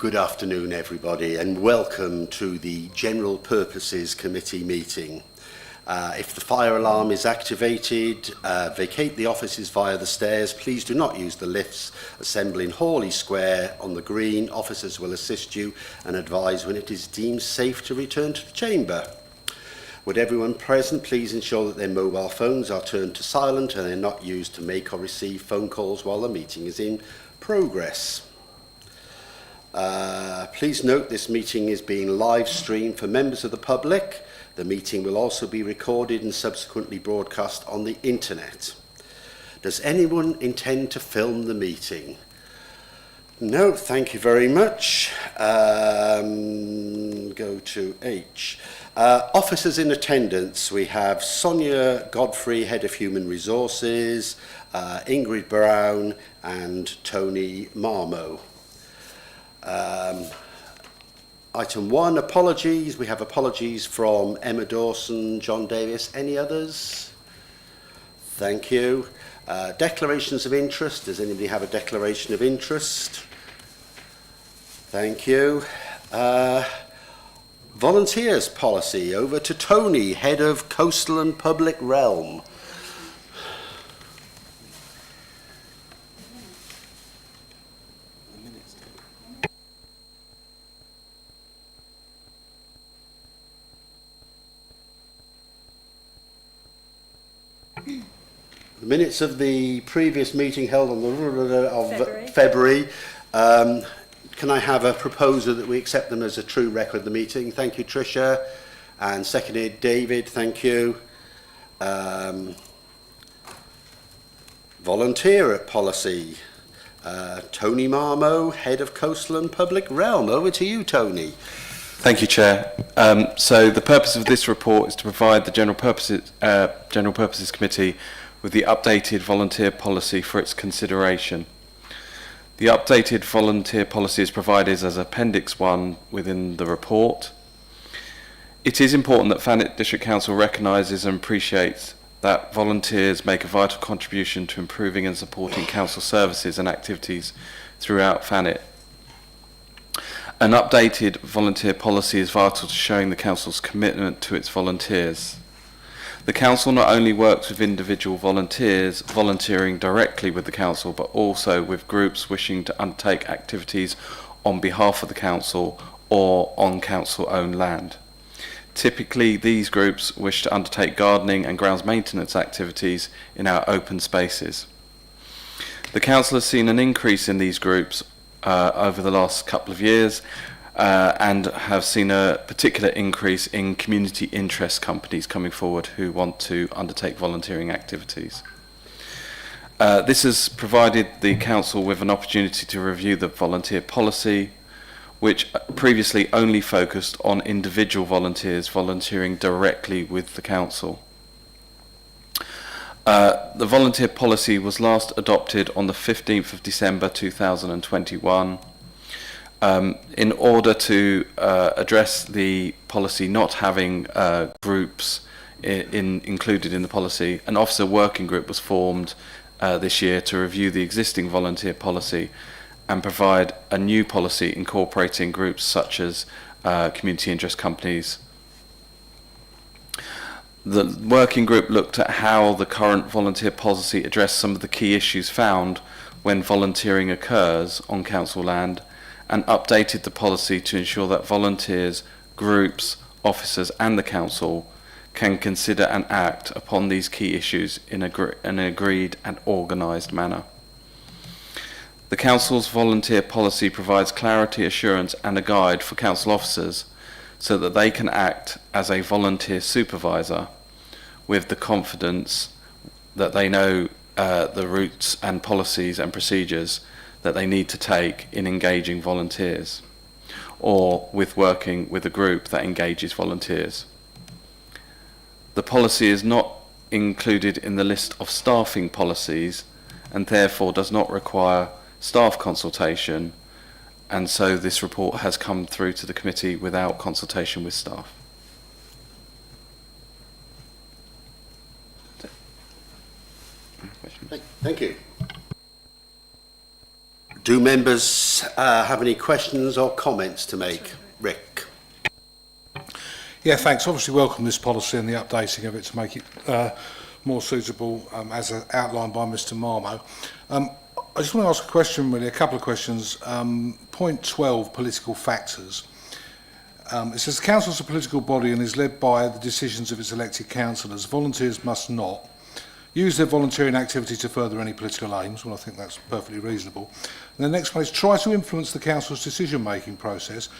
Good afternoon, everybody, and welcome to the General Purposes Committee meeting. If the fire alarm is activated, vacate the offices via the stairs. Please do not use the lifts. Assemble in Hawley Square on the green. Officers will assist you and advise when it is deemed safe to return to the chamber. Would everyone present please ensure that their mobile phones are turned to silent and they're not used to make or receive phone calls while the meeting is in progress. Please note this meeting is being live streamed for members of the public. The meeting will also be recorded and subsequently broadcast on the internet. Does anyone intend to film the meeting? No, thank you very much. Go to H. Officers in attendance. We have Sonia Godfrey, Head of Human Resources, Ingrid Brown and Tony Marmo. Item 1, apologies. We have apologies from Emma Dawson, John Davis. Any others? Thank you. Declarations of interest. Does anybody have a declaration of interest? Thank you. Volunteers policy. Over to Tony, Head of Coastal and Public Realm. The minutes of the previous meeting held on the February. Can I have a proposer that we accept them as a true record of the meeting? Thank you, Tricia. And seconded, David. Thank you. Volunteer policy. Tony Marmo, Head of Coastal and Public Realm. Over to you, Tony. Thank you, Chair. So the purpose of this report is to provide the General Purposes Committee with the updated volunteer policy for its consideration. The updated volunteer policy is provided as Appendix 1 within the report. It is important that Thanet District Council recognises and appreciates that volunteers make a vital contribution to improving and supporting council services and activities throughout Thanet. An updated volunteer policy is vital to showing the council's commitment to its volunteers. The council not only works with individual volunteers volunteering directly with the council, but also with groups wishing to undertake activities on behalf of the council or on council-owned land. Typically, these groups wish to undertake gardening and grounds maintenance activities in our open spaces. The council has seen an increase in these groups over the last couple of years, and have seen a particular increase in community interest companies coming forward who want to undertake volunteering activities. This has provided the council with an opportunity to review the volunteer policy, which previously only focused on individual volunteers volunteering directly with the council. The volunteer policy was last adopted on the 15th of December 2021. In order to address the policy not having groups included in the policy, an officer working group was formed this year to review the existing volunteer policy and provide a new policy incorporating groups such as community interest companies. The working group looked at how the current volunteer policy addressed some of the key issues found when volunteering occurs on council land, and updated the policy to ensure that volunteers, groups, officers and the council can consider and act upon these key issues in an agreed and organised manner. The council's volunteer policy provides clarity, assurance and a guide for council officers so that they can act as a volunteer supervisor with the confidence that they know the routes and policies and procedures that they need to take in engaging volunteers, or with working with a group that engages volunteers. The policy is not included in the list of staffing policies and therefore does not require staff consultation, and so this report has come through to the committee without consultation with staff. Thank you. Do members have any questions or comments to make? Rick. Yeah, thanks. Obviously welcome this policy and the updating of it to make it more suitable as outlined by Mr Marmo. I just want to ask a question, really, a couple of questions. Point 12, political factors. It says the council is a political body and is led by the decisions of its elected councillors. Volunteers must not use their volunteering activity to further any political aims. Well, I think that's perfectly reasonable. And the next one is try to influence the council's decision-making process,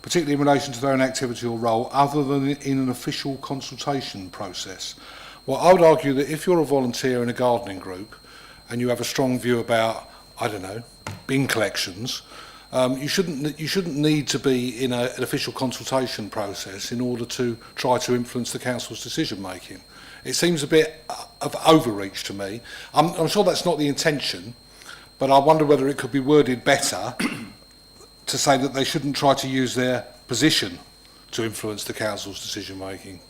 particularly in relation to their own activity or role, other than in an official consultation process. Well, I would argue that if you're a volunteer in a gardening group and you have a strong view about, I don't know, bin collections, you shouldn't need to be in an official consultation process in order to try to influence the council's decision making. It seems a bit of overreach to me. I'm sure that's not the intention, but I wonder whether it could be worded better to say that they shouldn't try to use their position to influence the council's decision making,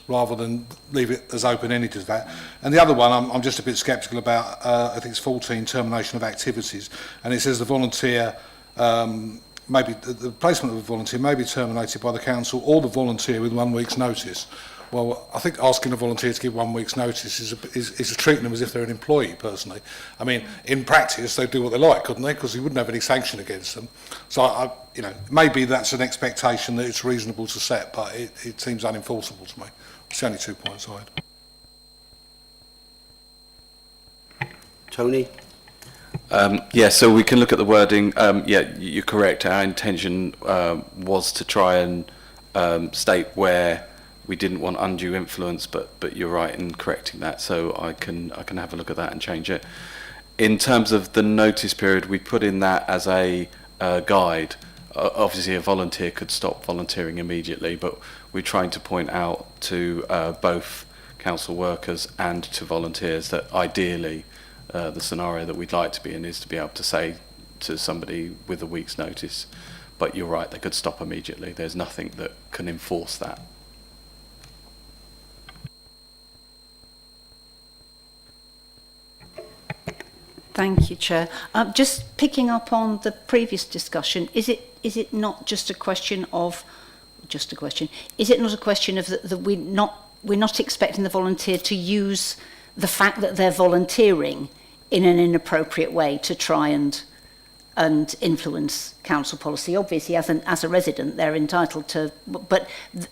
rather than leave it as open-ended as that. And the other one, I'm just a bit sceptical about, I think it's 14, termination of activities, and it says the volunteer, maybe the placement of a volunteer may be terminated by the council or the volunteer with 1 week's notice. Well, I think asking a volunteer to give 1 week's notice is treating them as if they're an employee, personally. I mean, in practice, they'd do what they like, couldn't they? Because you wouldn't have any sanction against them. So, you know, maybe that's an expectation that it's reasonable to set, but it seems unenforceable to me. It's only 2 points I had. Tony? Yeah, so we can look at the wording. Yeah, you're correct. Our intention was to try and state where we didn't want undue influence, but you're right in correcting that. So I can have a look at that and change it. In terms of the notice period, we put in that as a guide. Obviously, a volunteer could stop volunteering immediately, but we're trying to point out to both council workers and to volunteers that ideally the scenario that we'd like to be in is to be able to say to somebody with a week's notice, but you're right, they could stop immediately. There's nothing that can enforce that. Thank you, Chair. Just picking up on the previous discussion, is it not just a question of, is it not a question of that we're not expecting the volunteer to use the fact that they're volunteering in an inappropriate way to try and influence council policy? Obviously, as a resident, they're entitled to, but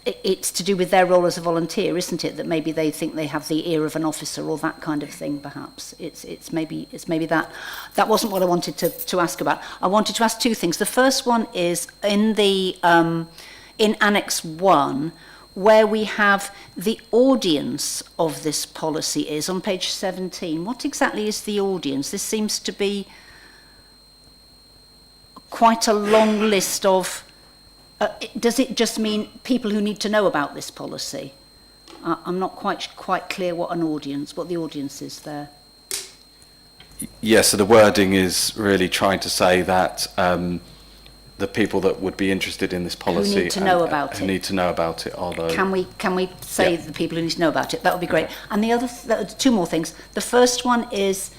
it's to do with their role as a volunteer, isn't it? That maybe they think they have the ear of an officer or that kind of thing. Perhaps it's maybe that. That wasn't what I wanted to ask about. I wanted to ask two things. The first one is in the in Annex 1, where we have the audience of this policy is on page 17. What exactly is the audience? This seems to be quite a long list of, does it just mean people who need to know about this policy? I'm not quite clear what the audience is there. Yeah, so the wording is really trying to say that the people that would be interested in this policy who need to know about it. Who need to know about it are the... Can we say the people who need to know about it? That would be great. And the other, two more things. The first one is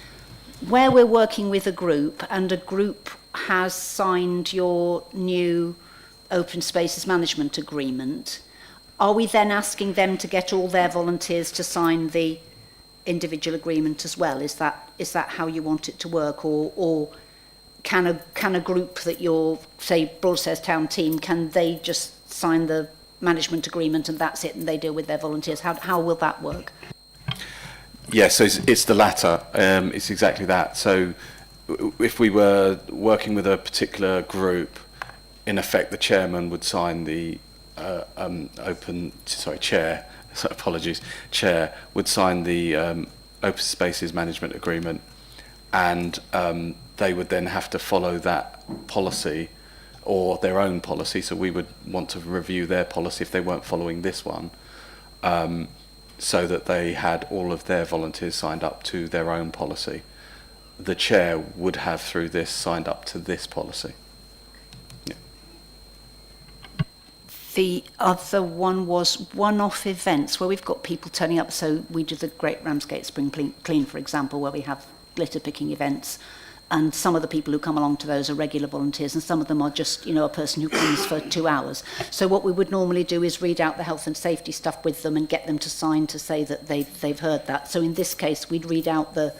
where we're working with a group and a group has signed your new open spaces management agreement, are we then asking them to get all their volunteers to sign the individual agreement as well? Is that how you want it to work, or can a group that you're, say, Broadstairs Town team, can they just sign the management agreement and that's it, and they deal with their volunteers? How will that work? Yeah, so it's the latter. It's exactly that. So if we were working with a particular group, in effect, the chairman would sign the chair would sign the open spaces management agreement, and they would then have to follow that policy or their own policy. So we would want to review their policy if they weren't following this one, so that they had all of their volunteers signed up to their own policy. The chair would have, through this, signed up to this policy. Yeah. The other one was one-off events where we've got people turning up. So we do the Great Ramsgate Spring Clean, for example, where we have litter picking events. and some of the people who come along to those are regular volunteers, and some of them are just, you know, a person who comes for 2 hours. So what we would normally do is read out the health and safety stuff with them and get them to sign to say that they've heard that. So in this case, we'd read out the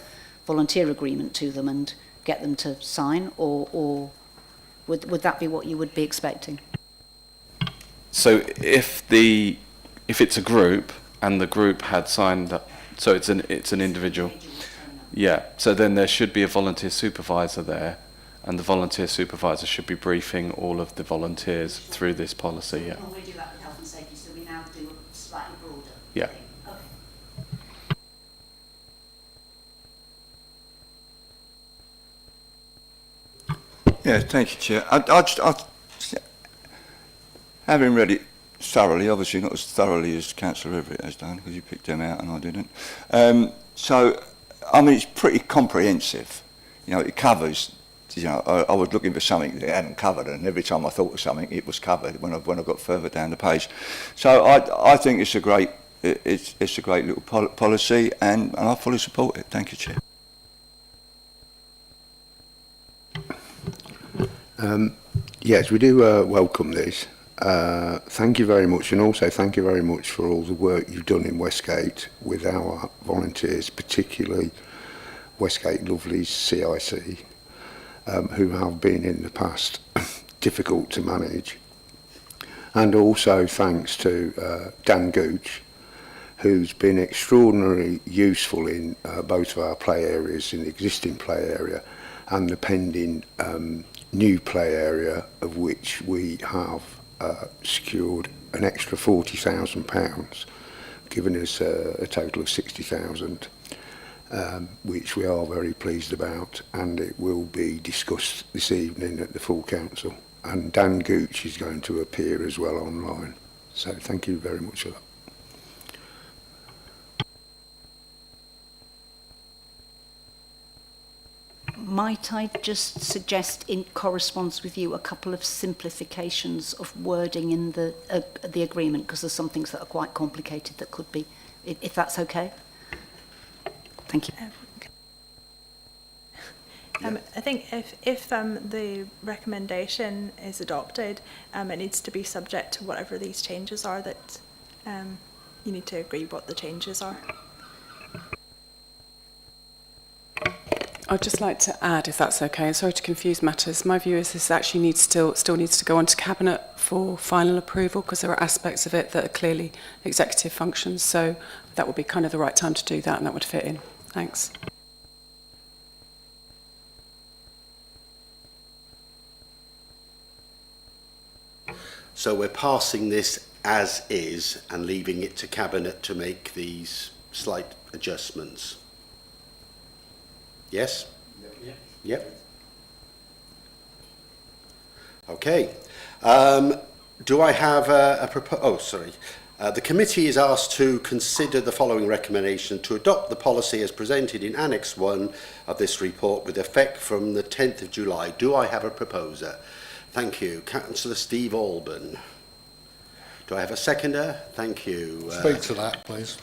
volunteer agreement to them and get them to sign, or would that be what you would be expecting? So if it's a group and the group had signed up, so it's an individual. Yeah, so then there should be a volunteer supervisor there, and the volunteer supervisor should be briefing all of the volunteers through this policy. Yeah. We do that with health and safety, so we now do a slightly broader. Yeah. thing. Okay. Yeah, thank you, Chair. Having read it thoroughly, obviously not as thoroughly as Councillor Everett has done, because you picked them out and I didn't. So, I mean, it's pretty comprehensive. You know, it covers, you know, I was looking for something that it hadn't covered, and every time I thought of something, it was covered when I got further down the page. So I think it's a great little policy, and I fully support it. Thank you, Chair. Yes, we do welcome this. Thank you very much, and also thank you very much for all the work you've done in Westgate with our volunteers, particularly Westgate Lovely's CIC, who have been in the past difficult to manage. And also thanks to Dan Gooch, who's been extraordinarily useful in both of our play areas, in the existing play area and the pending new play area, of which we have secured an extra £40,000, giving us a total of 60,000, which we are very pleased about, and it will be discussed this evening at the full council. And Dan Gooch is going to appear as well online. So thank you very much for that. Might I just suggest, in corresponds with you, a couple of simplifications of wording in the agreement, because there's some things that are quite complicated that could be, if that's okay? Thank you. I think if the recommendation is adopted, it needs to be subject to whatever these changes are that you need to agree what the changes are. I'd just like to add, if that's okay, and sorry to confuse matters, my view is this actually still needs to go on to Cabinet for final approval, because there are aspects of it that are clearly executive functions, so that would be kind of the right time to do that, and that would fit in. Thanks. So we're passing this as is and leaving it to Cabinet to make these slight adjustments. Yes? Yep. Okay. Do I have a proposal? Oh, sorry. The committee is asked to consider the following recommendation: to adopt the policy as presented in Annex 1 of this report with effect from the 10th of July. Do I have a proposer? Thank you. Councillor Steve Alban. Do I have a seconder? Thank you. Speak to that, please.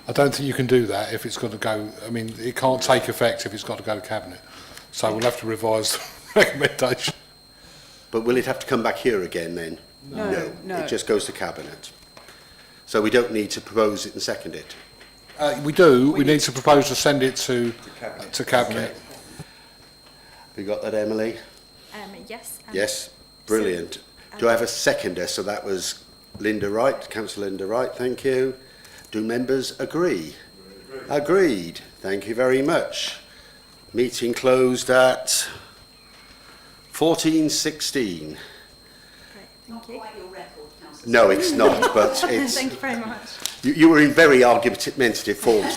I don't think you can do that if it's got to go. I mean, it can't take effect if it's got to go to Cabinet. So we'll have to revise the recommendation. But will it have to come back here again then? No. It just goes to Cabinet. So we don't need to propose it and second it? We do. We need to propose to send it to Cabinet. Okay. Have you got that, Emily? Yes. Yes. Brilliant. Do I have a seconder? So that was Linda Wright, Councillor Linda Wright, thank you. Do members agree? Agreed. Thank you very much. Meeting closed at 14:16. Great, thank you. Quite your record, Councillor. No, it's not, but it's... Thank you very much. You were in very argumentative form today.